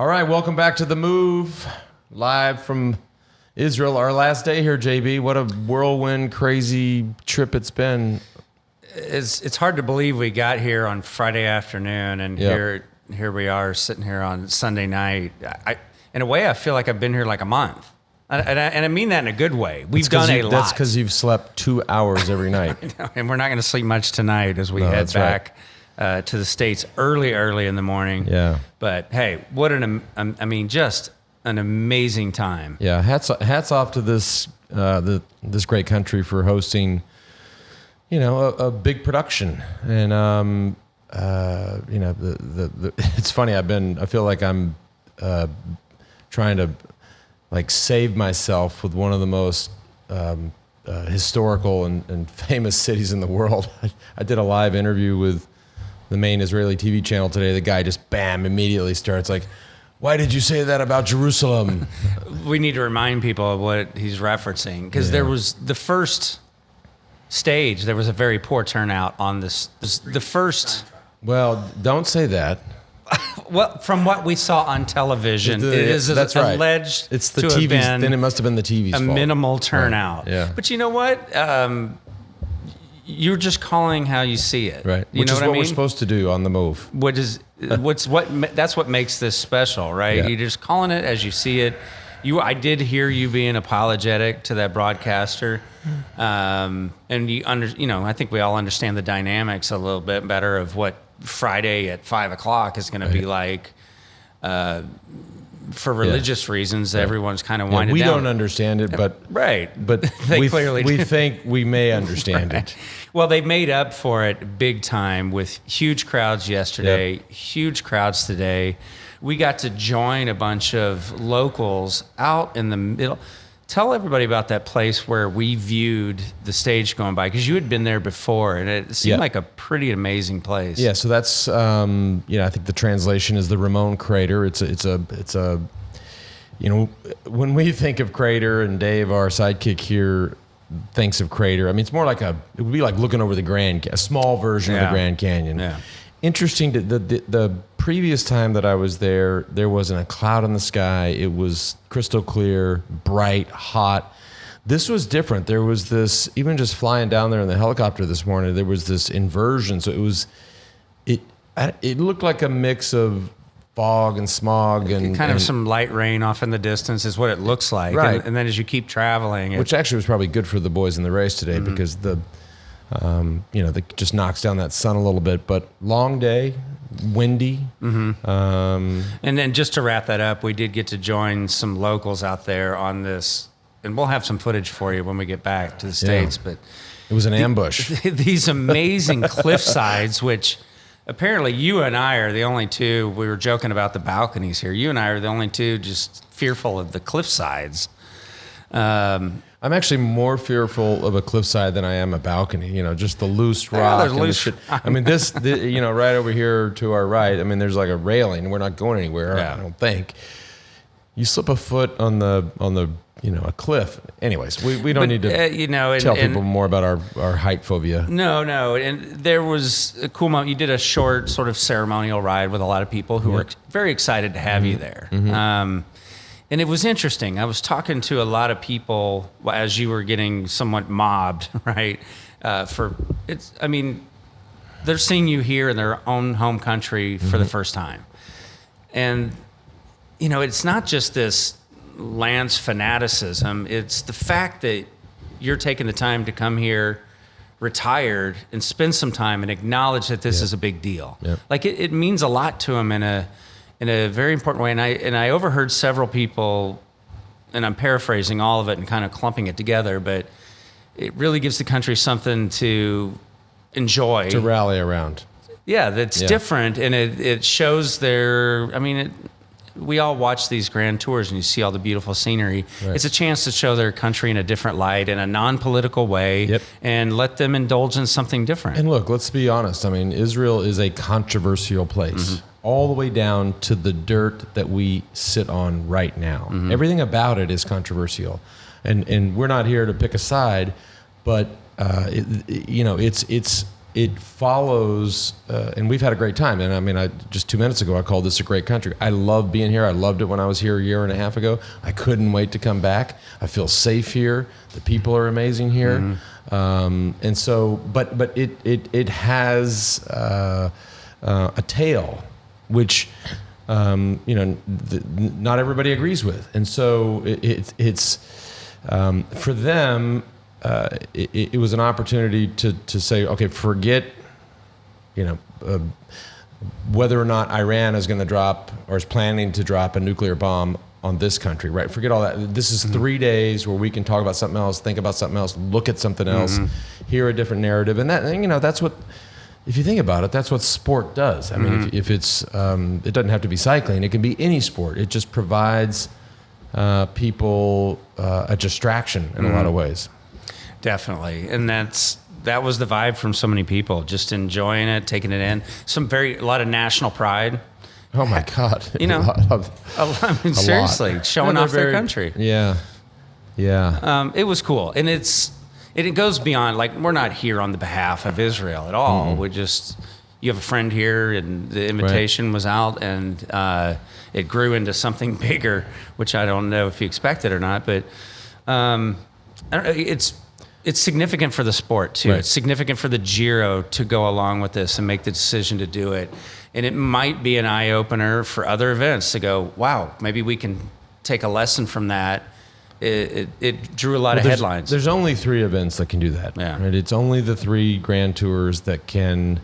All right, welcome back to The Move, live from Israel. Our last day here, JB. What a whirlwind, crazy trip it's been. It's hard to believe we got here on Friday afternoon, and here we are sitting here on Sunday night. In a way, I feel like I've been here like a month. And I mean that in a good way. We've done a lot. That's because you've slept 2 hours every night. And we're not going to sleep much tonight as we head back to the States early in the morning. Yeah. But hey, what just an amazing time. Yeah, hats off to this this great country for hosting, a big production. And it's funny. I feel like I'm trying to save myself with one of the most historical and famous cities in the world. I did a live interview with the main Israeli TV channel today. The guy just immediately starts like, "Why did you say that about Jerusalem?" We need to remind people of what he's referencing, because there was the first stage. There was a very poor turnout on this. The first. Well, don't say that. Well, from what we saw on television, it is alleged it's the to TV's, have been then it must have been the TV's fault. Minimal turnout. Right. Yeah. But you know what? You're just calling how you see it. Right. You know what I mean? We're supposed to do on The Move. That's what makes this special, right? Yeah. You're just calling it as you see it. I did hear you being apologetic to that broadcaster, and I think we all understand the dynamics a little bit better of what Friday at 5:00 is going to be like. For religious reasons, everyone's kind of winded down. We don't understand it, but but they clearly we do. think we may understand it. Well, they made up for it big time with huge crowds yesterday, huge crowds today. We got to join a bunch of locals out in the middle. Tell everybody about that place where we viewed the stage going by, because you had been there before, and it seemed like a pretty amazing place. Yeah, so that's I think the translation is the Ramon Crater. It's a when we think of crater, and Dave, our sidekick here, thinks of crater, I mean, it's more like it would be like looking over a small version of the Grand Canyon. Yeah. Interesting. The previous time that I was there wasn't a cloud in the sky. It was crystal clear, bright, hot. This was different. There was this, even just flying down there in the helicopter this morning, there was this inversion. So it looked like a mix of fog and smog and kind of some light rain off in the distance is what it looks like. Right. And then as you keep traveling, which actually was probably good for the boys in the race today, because that just knocks down that sun a little bit. But long day, windy. And then just to wrap that up, we did get to join some locals out there on this, and we'll have some footage for you when we get back to the States. But it was an ambush. These amazing cliff sides, which apparently you and I are the only two. We were joking about the balconies here. You and I are the only two just fearful of the cliff sides. I'm actually more fearful of a cliffside than I am a balcony. Just the loose rock. There's loose. I mean, right over here to our right. I mean, there's like a railing. We're not going anywhere. I don't think. You slip a foot on the a cliff. Anyways, we don't need to tell people more about our height phobia. No, and there was a cool moment. You did a short sort of ceremonial ride with a lot of people who were very excited to have you there. And it was interesting. I was talking to a lot of people as you were getting somewhat mobbed, right? They're seeing you here in their own home country for the first time. And, it's not just this Lance fanaticism. It's the fact that you're taking the time to come here retired and spend some time and acknowledge that this is a big deal. Yep. Like it means a lot to him in a very important way. And I overheard several people, and I'm paraphrasing all of it and kind of clumping it together, but it really gives the country something to enjoy. To rally around. Yeah, that's different. And it shows we all watch these grand tours and you see all the beautiful scenery. Right. It's a chance to show their country in a different light, in a non-political way, and let them indulge in something different. And look, let's be honest. I mean, Israel is a controversial place, all the way down to the dirt that we sit on right now. Everything about it is controversial. And we're not here to pick a side, but it's it follows, and we've had a great time. And I mean, just 2 minutes ago, I called this a great country. I love being here. I loved it when I was here a year and a half ago. I couldn't wait to come back. I feel safe here. The people are amazing here. And so, but it has a tail, which not everybody agrees with. And so it's for them. It was an opportunity to say, okay, forget, whether or not Iran is going to drop or is planning to drop a nuclear bomb on this country, right? Forget all that. This is 3 days where we can talk about something else, think about something else, look at something else, hear a different narrative. And that's what, if you think about it, that's what sport does. I mean, if it's, it doesn't have to be cycling. It can be any sport. It just provides people a distraction in a lot of ways. Definitely. And that was the vibe from so many people, just enjoying it, taking it in. A lot of national pride. Oh my God. Seriously, showing off their country. Yeah. Yeah. It was cool. And it goes beyond, like, we're not here on the behalf of Israel at all. You have a friend here, and the invitation was out, and it grew into something bigger, which I don't know if you expected or not, but it's significant for the sport too. Right. It's significant for the Giro to go along with this and make the decision to do it. And it might be an eye opener for other events to go, wow, maybe we can take a lesson from that. It drew a lot of headlines. There's only 3 events that can do that. Yeah. Right? It's only the 3 Grand Tours that can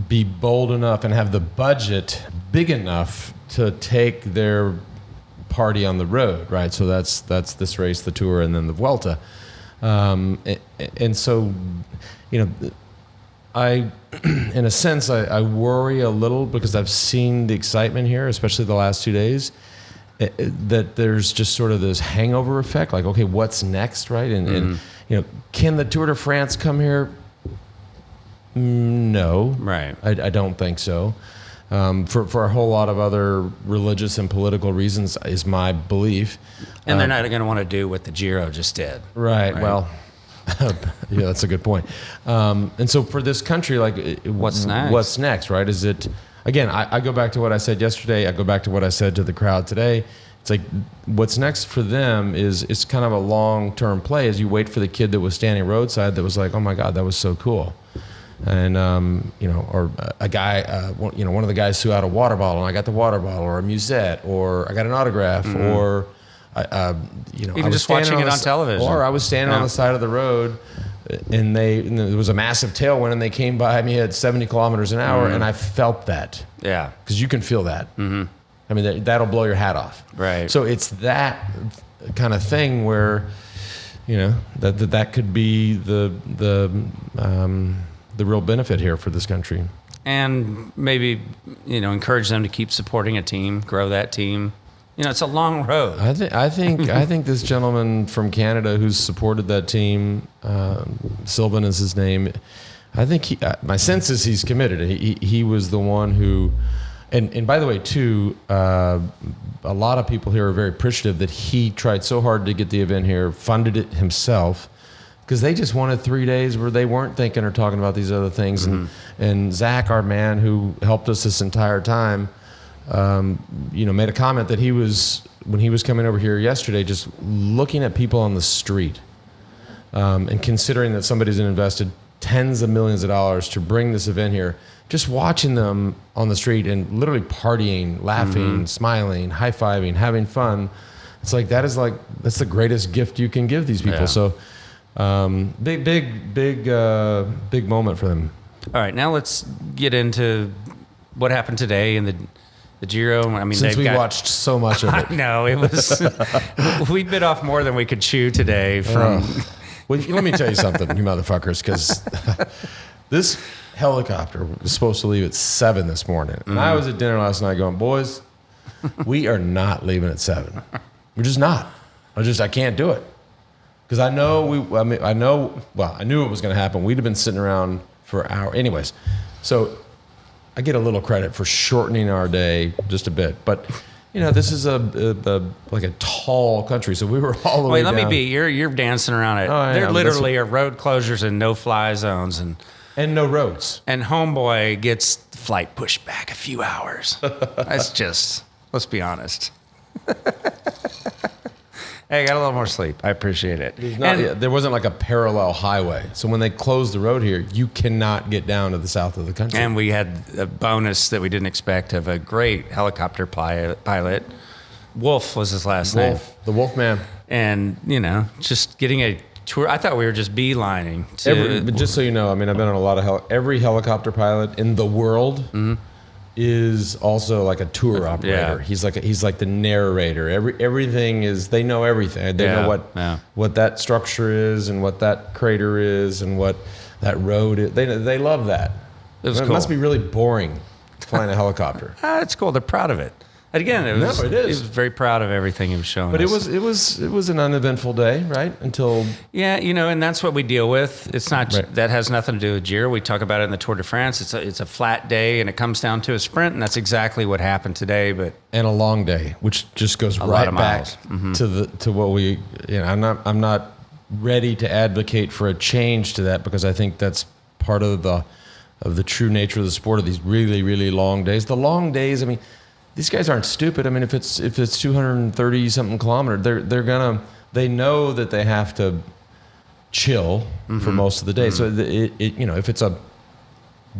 be bold enough and have the budget big enough to take their party on the road, right? So that's this race, the Tour, and then the Vuelta. And so, I, in a sense, I worry a little because I've seen the excitement here, especially the last 2 days, that there's just sort of this hangover effect. Like, okay, what's next, right? And can the Tour de France come here? No, right. I don't think so. For a whole lot of other religious and political reasons is my belief. And they're not going to want to do what the Giro just did. Right. Well, yeah, that's a good point. And so for this country, like, what's next? What's next, right? Is it, again, I go back to what I said yesterday. I go back to what I said to the crowd today. It's like, what's next for them is it's kind of a long-term play as you wait for the kid that was standing roadside that was like, oh my God, that was so cool. And, or a guy, one of the guys threw out a water bottle and I got the water bottle, or a musette, or I got an autograph, or, even just watching it on television. Or I was standing on the side of the road and there was a massive tailwind and they came by me at 70 kilometers an hour and I felt that. Yeah. Because you can feel that. I mean, that'll blow your hat off. Right. So it's that kind of thing where, that could be the real benefit here for this country. And maybe, encourage them to keep supporting a team, grow that team. It's a long road. I think this gentleman from Canada who's supported that team, Sylvan is his name. I think my sense is he's committed. He was the one who, and by the way too, a lot of people here are very appreciative that he tried so hard to get the event here, funded it himself, because they just wanted 3 days where they weren't thinking or talking about these other things. And Zach, our man who helped us this entire time, made a comment that when he was coming over here yesterday, just looking at people on the street, and considering that somebody's invested tens of millions of dollars to bring this event here, just watching them on the street and literally partying, laughing, smiling, high-fiving, having fun. It's like, that's the greatest gift you can give these people. Yeah. So, big moment for them. All right, now let's get into what happened today in the Giro. I mean, since we watched so much of it. I know, it was. We bit off more than we could chew today. Well, let me tell you something, you motherfuckers, because this helicopter was supposed to leave at 7 this morning, and I was at dinner last night going, boys, we are not leaving at 7. We're just not. I can't do it. Because I knew it was going to happen. We'd have been sitting around for an hour. Anyways, so I get a little credit for shortening our day just a bit. But this is like a tall country, so we were all the way Wait, down. let me be. You're dancing around it. Oh, yeah, There but literally are road closures and no-fly zones, and no roads. and homeboy gets the flight pushed back a few hours. That's just, let's be honest. Hey, I got a little more sleep. I appreciate it. There wasn't like a parallel highway, so when they closed the road here, you cannot get down to the south of the country. And we had a bonus that we didn't expect of a great helicopter pilot. Wolf was his last name. The Wolfman. And, just getting a tour. I thought we were just beelining to. But just so you know, I mean, I've been on a lot of every helicopter pilot in the world is also like a tour operator. Yeah. He's like the narrator. Everything is, they know everything. They know what that structure is and what that crater is and what that road is. They love that. It must be really boring flying a helicopter. It's cool. They're proud of it. And again, it is. He was very proud of everything he was showing But us. it was an uneventful day, right? Until and that's what we deal with. It's not Right. that has nothing to do with Giro. We talk about it in the Tour de France. It's a flat day, and it comes down to a sprint, and that's exactly what happened today. But and a long day, which just goes right back to what we. I'm not ready to advocate for a change to that because I think that's part of the true nature of the sport of these really, really long days. The long days, I mean. These guys aren't stupid. I mean, if it's 230 something kilometers, they know that they have to chill for most of the day. So if it's a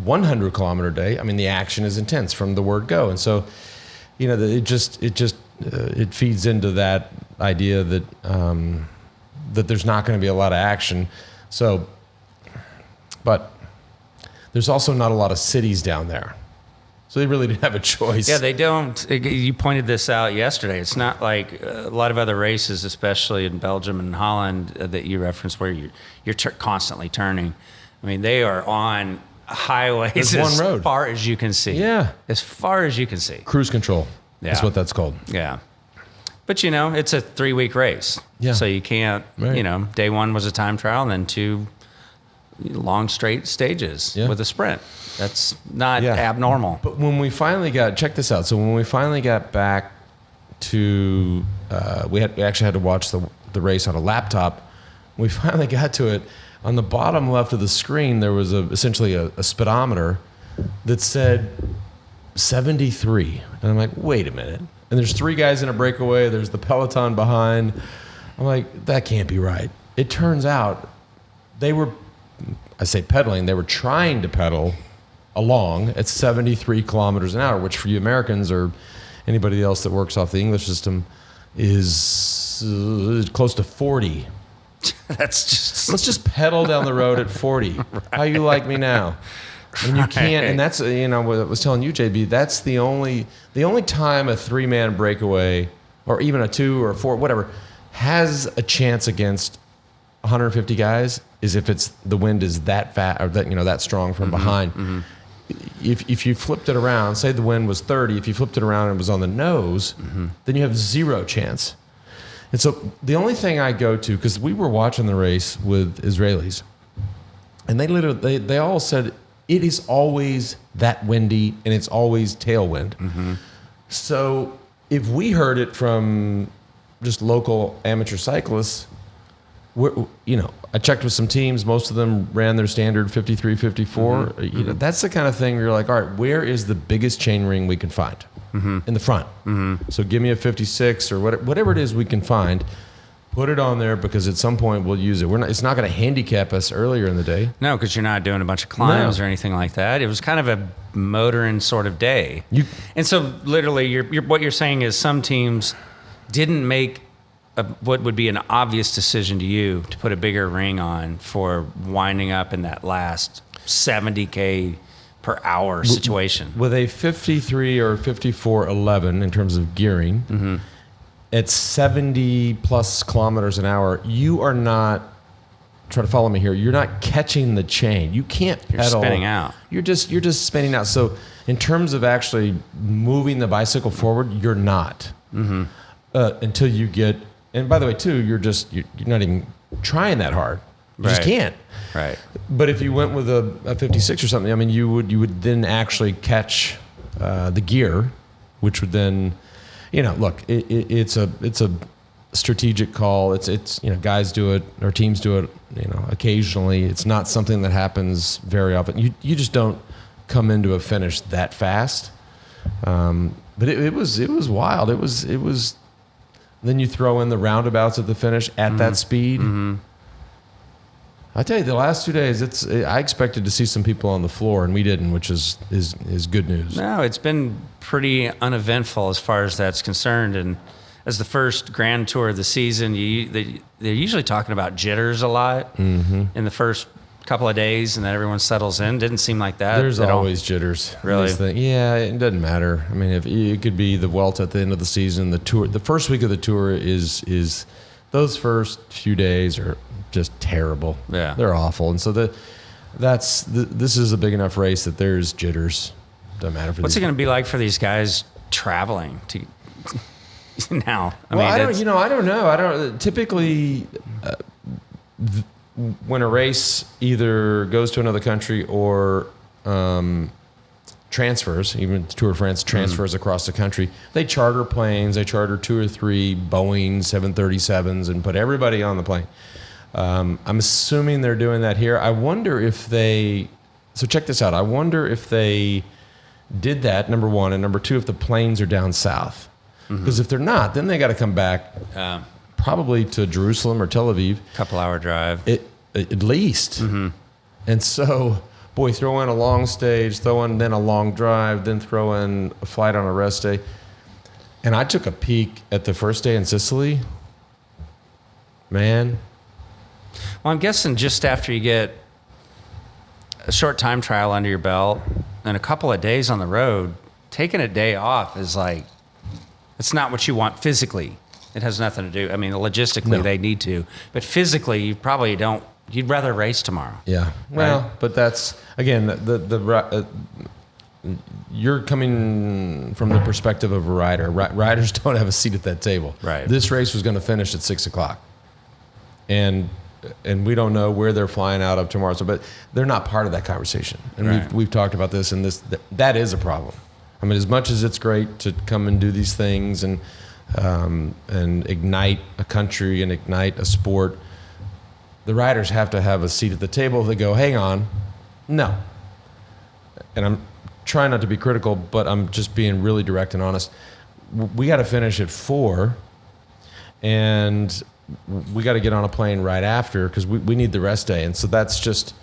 100 kilometer day, I mean, the action is intense from the word go, and so it feeds into that idea that that there's not going to be a lot of action. So, but there's also not a lot of cities down there. So they really didn't have a choice. yeah, they don't. You pointed this out yesterday. It's not like a lot of other races, especially in Belgium and Holland that you referenced, where you're constantly turning. I mean, they are on highways There's one road. As far as you can see. Yeah. As far as you can see. Cruise control. That's Yeah. what that's called. Yeah. But, it's a 3-week race. Yeah. So you can't, Right. day one was a time trial and then 2 long straight stages with a sprint. That's not abnormal. But when we finally check this out. So when we finally got back to, we actually had to watch the race on a laptop. We finally got to it. On the bottom left of the screen, there was essentially a speedometer that said 73. And I'm like, wait a minute. And there's 3 guys in a breakaway. There's the peloton behind. I'm like, that can't be right. It turns out they were, I say pedaling, they were trying to pedal along at 73 kilometers an hour, which for you Americans or anybody else that works off the English system is close to 40. That's just... Let's just pedal down the road at 40. Right. How you like me now? And you can't, and that's, what I was telling you, JB, that's the only time a 3-man breakaway or even a 2 or 4, whatever, has a chance against 150 guys is if the wind is that fast or that strong from behind. Mm-hmm. If you flipped it around, say the wind was 30, if you flipped it around and it was on the nose, then you have 0 chance. And so the only thing I go to, because we were watching the race with Israelis, and they all said it is always that windy and it's always tailwind. Mm-hmm. So if we heard it from just local amateur cyclists, I checked with some teams. Most of them ran their standard 53, 54. Mm-hmm. That's the kind of thing where you're like, all right, where is the biggest chain ring we can find? Mm-hmm. In the front. Mm-hmm. So give me a 56 or whatever it is we can find. Put it on there because at some point we'll use it. It's not going to handicap us earlier in the day. No, because you're not doing a bunch of climbs or anything like that. It was kind of a motoring sort of day. And so literally what you're saying is some teams didn't make what would be an obvious decision to you to put a bigger ring on for winding up in that last 70K per hour situation. With a 53 or 54.11 in terms of gearing, at 70 plus kilometers an hour, you are not, try to follow me here, you're not catching the chain. You can't pedal. You're spinning out. You're just spinning out. So in terms of actually moving the bicycle forward, you're not. Until you get, and by the way, too, you're not even trying that hard. You just can't. Right. But if you went with a 56 or something, I mean, you would then actually catch the gear, which would then, look, it's a strategic call. It's guys do it or teams do it, occasionally. It's not something that happens very often. You just don't come into a finish that fast. But it was wild. It was. Then you throw in the roundabouts at the finish at that speed. Mm-hmm. I tell you, the last 2 days, I expected to see some people on the floor, and we didn't, which is good news. No, it's been pretty uneventful as far as that's concerned. And as the first Grand Tour of the season, they're usually talking about jitters a lot in the first couple of days, and then everyone settles in. Didn't seem like that. There's always jitters. Really? Yeah, it doesn't matter. I mean, if it could be the Vuelta at the end of the season, the tour, the first week of the tour is those first few days are just terrible. Yeah, they're awful, and so this is a big enough race that there's jitters. Doesn't matter for what's it going to be like for these guys traveling to now? I don't know. I don't typically. When a race either goes to another country or transfers, even the Tour de France transfers across the country, they charter planes. They charter 2 or 3 Boeing 737s and put everybody on the plane. I'm assuming they're doing that here. I wonder if so check this out. I wonder if they did that, number one, and number two, if the planes are down south. Because if they're not, then they got to come back probably to Jerusalem or Tel Aviv. Couple-hour drive. At least. Mm-hmm. And so, boy, throw in a long stage, throw in then a long drive, then throw in a flight on a rest day. And I took a peek at the first day in Sicily. Man. Well, I'm guessing just after you get a short time trial under your belt and a couple of days on the road, taking a day off is like, it's not what you want physically. It has nothing to do. I mean, logistically, they need to. But physically, you probably don't. You'd rather race tomorrow. Yeah. Well, right? But that's, again, you're coming from the perspective of a rider. Riders don't have a seat at that table. Right. This race was going to finish at 6 o'clock. And we don't know where they're flying out of tomorrow. So, but they're not part of that conversation. And right. we've talked about this, and that is a problem. I mean, as much as it's great to come and do these things and ignite a country and ignite a sport, the riders have to have a seat at the table. They go, hang on, no. And I'm trying not to be critical, but I'm just being really direct and honest. We got to finish at 4, and we got to get on a plane right after because we need the rest day. And so that's just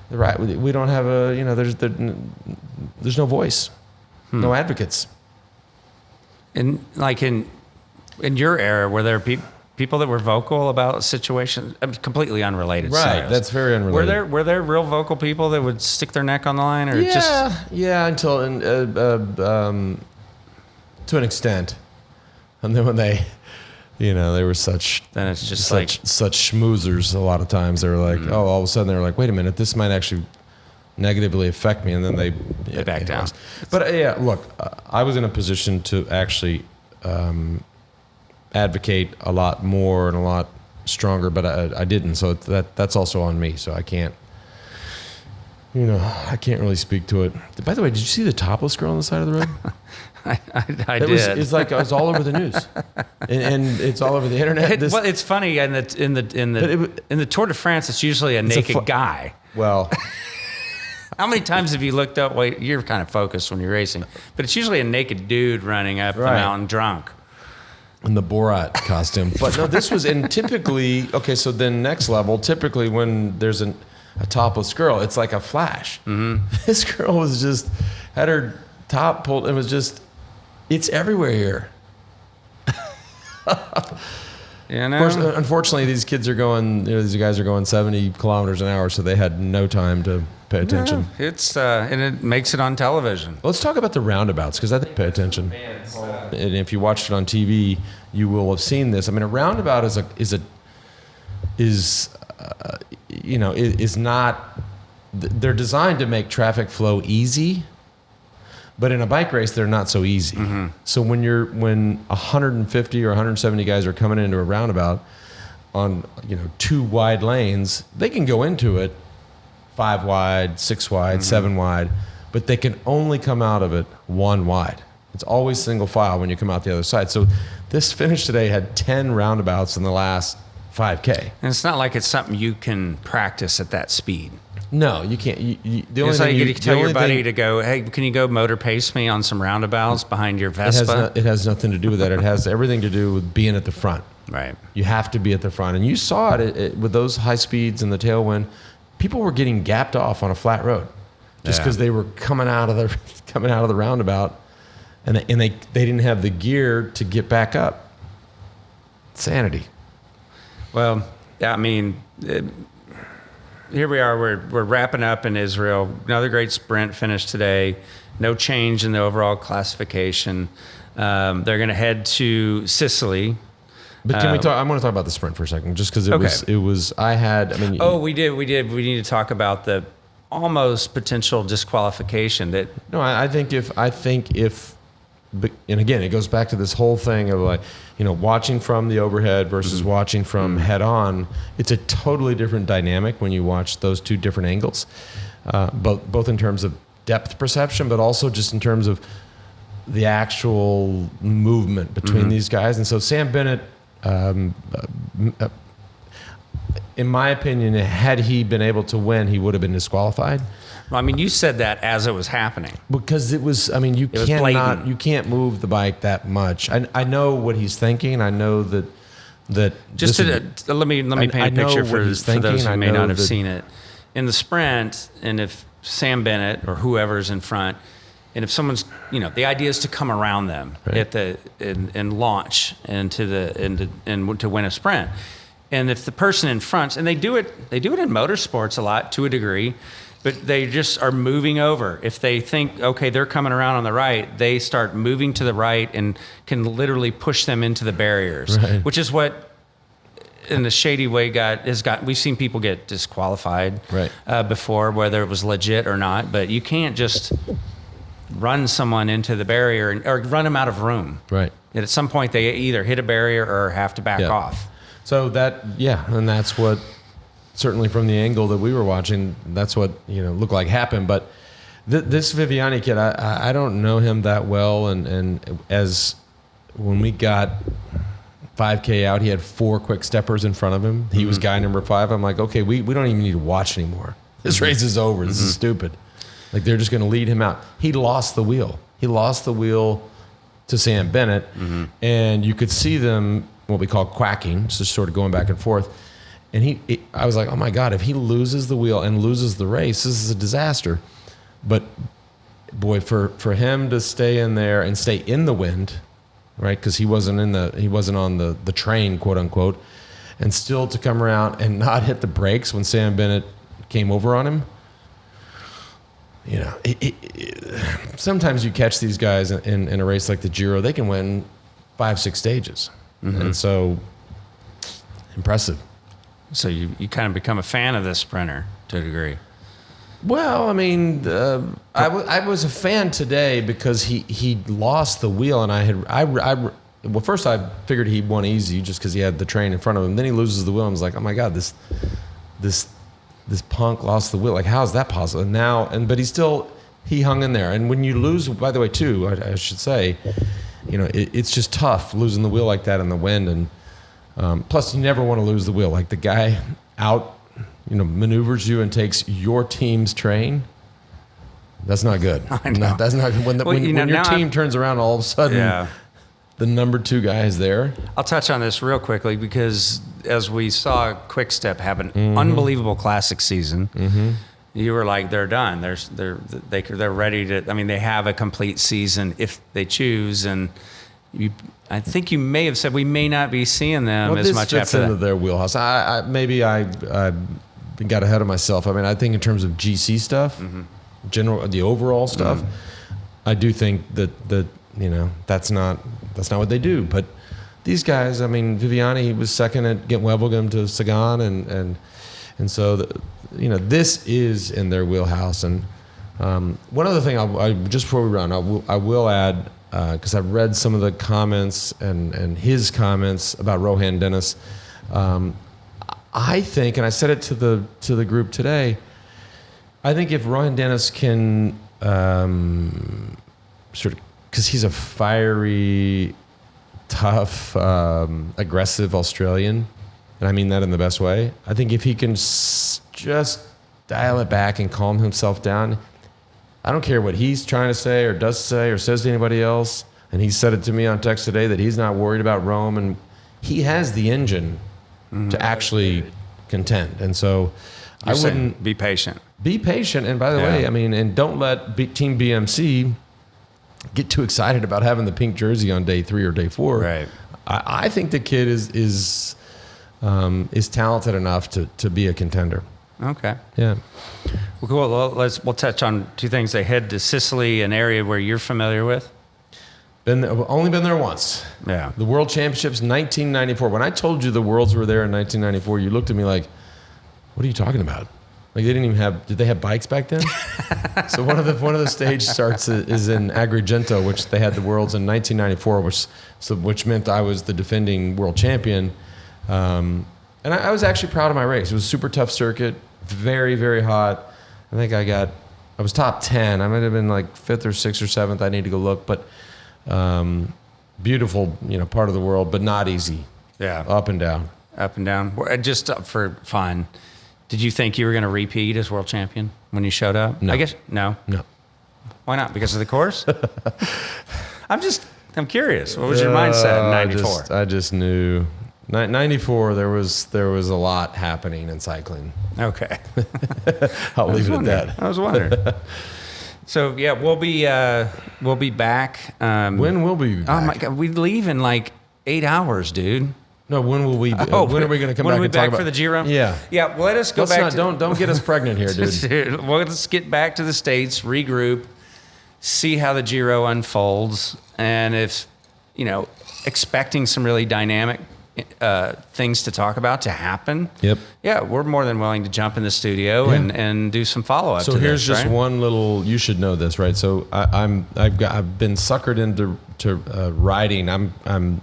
the right. We don't have there's no voice, no advocates. And like in your era, were there people that were vocal about situations, completely unrelated? Right, scenarios? That's very unrelated. Were there real vocal people that would stick their neck on the line, or until to an extent, and then when they were such schmoozers. A lot of times they were like, all of a sudden they were like, wait a minute, this might actually negatively affect me, and then they back down. But look, I was in a position to actually advocate a lot more and a lot stronger, but I didn't. So that's also on me. So I can't really speak to it. By the way, did you see the topless girl on the side of the road? I did. It's like it was all over the news, and it's all over the internet. Well, it's funny, and in the Tour de France, it's usually a naked guy. Well. How many times have you looked up? Wait, you're kind of focused when you're racing, but it's usually a naked dude running up the mountain drunk. In the Borat costume. But no, this was, and typically, okay, so then next level, typically when there's a topless girl, it's like a flash. Mm-hmm. This girl was just, had her top pulled, and was just, it's everywhere here. You know? Of course, unfortunately, these kids are going, these guys are going 70 kilometers an hour, so they had no time to pay attention. Yeah, it's and it makes it on television. Let's talk about the roundabouts, because I think pay attention. And if you watched it on TV, you will have seen this. I mean, a roundabout is not. They're designed to make traffic flow easy, but in a bike race, they're not so easy. Mm-hmm. So when 150 or 170 guys are coming into a roundabout on 2 wide lanes, they can go into it 5 wide, 6 wide, 7 wide, but they can only come out of it 1 wide. It's always single file when you come out the other side. So this finish today had 10 roundabouts in the last 5K. And it's not like it's something you can practice at that speed. No, you can't. The only It's like thing you tell your buddy to go, hey, can you go motor pace me on some roundabouts behind your Vespa? It has nothing to do with that. It has everything to do with being at the front. Right. You have to be at the front. And you saw it with those high speeds and the tailwind. People were getting gapped off on a flat road just because they were coming out of the roundabout, and they didn't have the gear to get back up. Insanity. Well, I mean, here we are. We're wrapping up in Israel. Another great sprint finish today. No change in the overall classification. They're going to head to Sicily. But can we talk? I want to talk about the sprint for a second, just because it was. We did. We need to talk about the almost potential disqualification. No, I think if, and again, it goes back to this whole thing of like, watching from the overhead versus watching from head on. It's a totally different dynamic when you watch those two different angles, both in terms of depth perception, but also just in terms of the actual movement between these guys. And so Sam Bennett, in my opinion, had he been able to win, he would have been disqualified. Well, I mean, you said that as it was happening. Because it was, you can't move the bike that much. I know what he's thinking. I know that just let me paint a picture for those who may not have seen it. In the sprint, and if Sam Bennett or whoever's in front, and if someone's, the idea is to come around them and launch and to win a sprint. And if the person in front, and they do it in motorsports a lot to a degree, but they just are moving over. If they think, okay, they're coming around on the right, they start moving to the right and can literally push them into the barriers, which is what in the shady way we've seen people get disqualified before, whether it was legit or not, but you can't just run someone into the barrier or run them out of room. Right. And at some point they either hit a barrier or have to back off. So and that's what, certainly from the angle that we were watching, that's what looked like happened. But this Viviani kid, I don't know him that well, and as when we got 5K out, he had 4 quick steppers in front of him. He was guy number 5. I'm like, okay, we don't even need to watch anymore. This race is over. This is stupid. Like, they're just going to lead him out. He lost the wheel. He lost the wheel to Sam Bennett, and you could see them what we call quacking, just sort of going back and forth. And I was like, oh my God, if he loses the wheel and loses the race, this is a disaster. But boy, for him to stay in there and stay in the wind, right? Because he wasn't on the train, quote unquote, and still to come around and not hit the brakes when Sam Bennett came over on him. Sometimes you catch these guys in a race like the Giro, they can win 5-6 stages. And so impressive. So you kind of become a fan of this sprinter to a degree. Well, I was a fan today because he lost the wheel, and well, first I figured he won easy just because he had the train in front of him. Then he loses the wheel, and I was like, oh my God, this punk lost the wheel. Like, how is that possible? And but he hung in there. And when you lose, by the way, too, I should say, it's just tough losing the wheel like that in the wind. And plus, you never want to lose the wheel. Like, the guy out, maneuvers you and takes your team's train. That's not good. I know. No, that's not good. When your team turns around, all of a sudden, the number 2 guy is there. I'll touch on this real quickly because as we saw Quick Step have an unbelievable classic season, you were like, they're done. They're ready to. They have a complete season if they choose. And I think you may have said we may not be seeing them as much after that. Into their wheelhouse. Maybe I got ahead of myself. I think in terms of GC stuff, the overall stuff, I do think that that's not what they do. But these guys, Viviani, he was second at Gent-Wevelgem to Sagan, and so this is in their wheelhouse. And one other thing, just before we run, I will add, because I've read some of the comments and his comments about Rohan Dennis. I think, and I said it to the group today, I think if Rohan Dennis can sort of because he's a fiery, tough, aggressive Australian, and I mean that in the best way. I think if he can just dial it back and calm himself down, I don't care what he's trying to say or does say or says to anybody else. And he said it to me on text today that he's not worried about Rome, and he has the engine to actually contend. And so I wouldn't be patient. Be patient. And by the way, I mean, and don't let Team BMC get too excited about having the pink jersey on day 3 or day 4. Right. I think the kid is talented enough to be a contender. Okay. Yeah. Well, cool. Well, we'll touch on 2 things. They head to Sicily, an area where you're familiar with. Only been there once. Yeah. The World Championships, 1994. When I told you the Worlds were there in 1994, you looked at me like, "What are you talking about?" Like they didn't even have. Did they have bikes back then? So one of the stage starts is in Agrigento, which they had the Worlds in 1994, which meant I was the defending world champion. And I was actually proud of my race. It was a super tough circuit, very, very hot. I think I was top 10. I might have been like 5th or 6th or 7th. I need to go look, but beautiful, part of the world, but not easy. Yeah. Up and down. Up and down. Just for fun, did you think you were going to repeat as world champion when you showed up? No. I guess no. No. Why not? Because of the course? I'm curious. What was your mindset in 94? I just knew. 94, there was a lot happening in cycling. Okay. I'll leave it at that. I was wondering. So yeah, we'll be back. When will we be back? Oh my God, we leave in like 8 hours, dude. No, when will we? When are we going to come back? When are we and talk back about for the Giro? Yeah. Yeah. Let us go back. Don't get us pregnant here, dude. Well, let's get back to the States, regroup, see how the Giro unfolds, and if expecting some really dynamic things to talk about to happen. Yep. Yeah, we're more than willing to jump in the studio and do some follow up. So here's just one little. You should know this, right? So I've been suckered into riding. I'm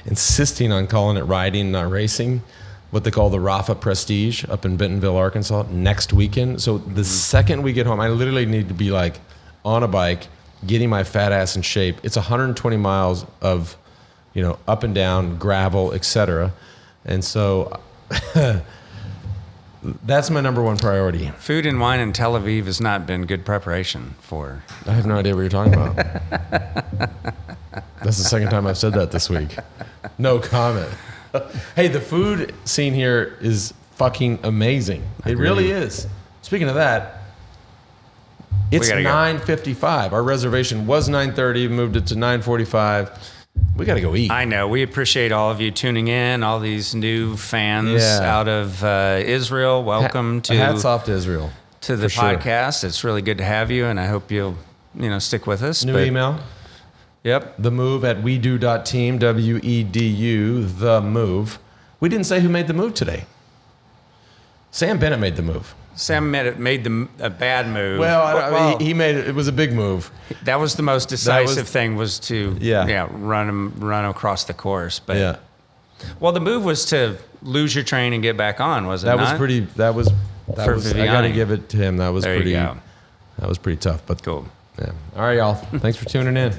insisting on calling it riding, not racing. What they call the Rafa Prestige up in Bentonville, Arkansas, next weekend. So the second we get home, I literally need to be like on a bike, getting my fat ass in shape. It's 120 miles of up and down, gravel, etc. And so that's my number one priority. Food and wine in Tel Aviv has not been good preparation for. I have no idea what you're talking about. That's the second time I've said that this week. No comment. Hey, the food scene here is fucking amazing. It really is. Speaking of that, it's 9:55. Our reservation was 9:30. Moved it to 9:45. We got to go eat. I know. We appreciate all of you tuning in, all these new fans out of Israel. Welcome to hats off to Israel. To the podcast. It's really good to have you, and I hope you'll stick with us. New email. Yep. TheMove at wedo.team, WEDU, The Move. We didn't say who made the move today. Sam Bennett made the move. Sam made a bad move. Well, he made it. It was a big move. That was the most decisive thing, was to run across the course. But well, the move was to lose your train and get back on. Was it not? That was. I got to give it to him. That was there pretty. You go. That was pretty tough. But cool. Yeah. All right, y'all. Thanks for tuning in.